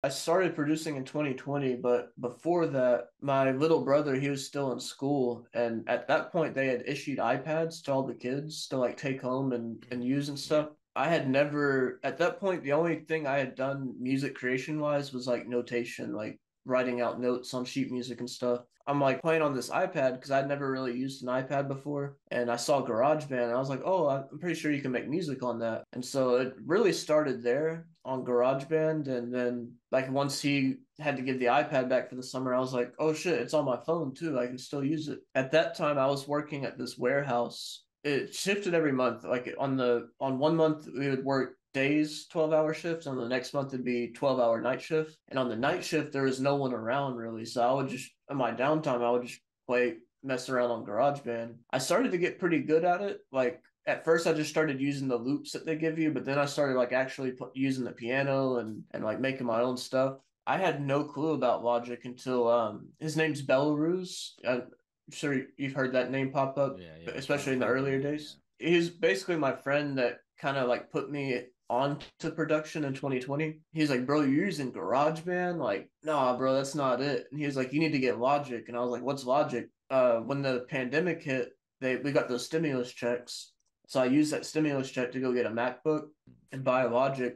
I started producing in 2020, but before that, my little brother, he was still in school. And at that point, they had issued iPads to all the kids to like take home and use and Yeah. stuff. I had never, at that point, the only thing I had done music creation wise was like notation, like writing out notes on sheet music and stuff. I'm like playing on this iPad because I'd never really used an iPad before. And I saw GarageBand and I was like, oh, I'm pretty sure you can make music on that. And so it really started there on GarageBand. And then, like, once he had to give the iPad back for the summer, I was like, oh shit, it's on my phone too. I can still use it. At that time, I was working at this warehouse. It shifted every month. Like on 1 month we would work days 12-hour shifts, on the next month it'd be 12-hour night shift, and on the night Yeah. shift there was no one around really, so I would just in my downtime I would just play, mess around on GarageBand. I started to get pretty good at it. Like at first I just started using the loops that they give you, but then I started like actually using the piano and like making my own stuff. I had no clue about Logic until his name's Belarus. I'm sure you've heard that name pop up, Yeah, yeah, especially in I've the heard the earlier name, days. yeah. He's basically my friend that kind of like put me on to production in 2020. He's like, bro, you're using GarageBand? Like, nah, bro, that's not it. And he was like, you need to get Logic. And I was like, what's Logic? When the pandemic hit, we got those stimulus checks. So I used that stimulus check to go get a MacBook and buy Logic.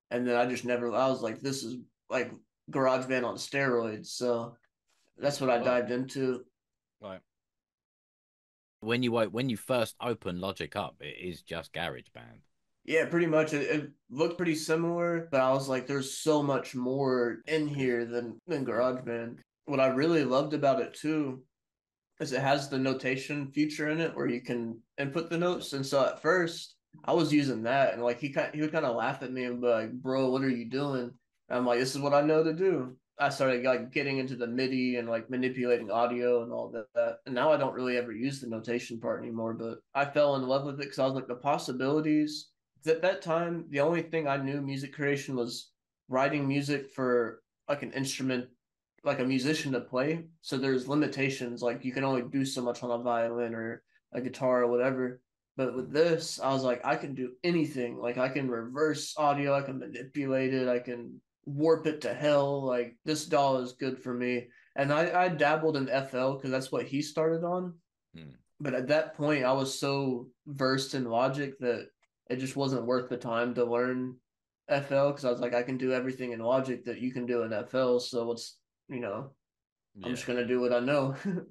And then I just never, I was like, this is like GarageBand on steroids. So that's Yeah. what I Well, dived into. like when you first open Logic up, it is just GarageBand. Yeah, pretty much. It looked pretty similar, but I was like, there's so much more in Because here than yeah, GarageBand. What I really loved about it too is it has the notation feature in it where you can input the yeah, notes. And so at first, I was using that, and like he would kind of laugh at me and be like, "Bro, what are you doing?" And I'm like, "This is what I know to do." I started like getting into the MIDI and like manipulating audio and all that. And now I don't really ever use the notation part anymore, but I fell in love with it because I was like the possibilities. 'Cause at that time, the only thing I knew music creation was writing music for like an instrument, like a musician to play. So there's limitations, like you can only do so much on a violin or a guitar or whatever. But with mm, this, I was like, I can do anything. Like I can reverse audio, I can manipulate it, I can warp it to hell. Like this DAW is good for me. And I dabbled in FL because that's what he started on. mm, But at that point, I was so versed in Logic that it just wasn't worth the time to learn FL because I was like, I can do everything in Logic that you can do in FL. So I'm just yeah, gonna yeah. do what I know.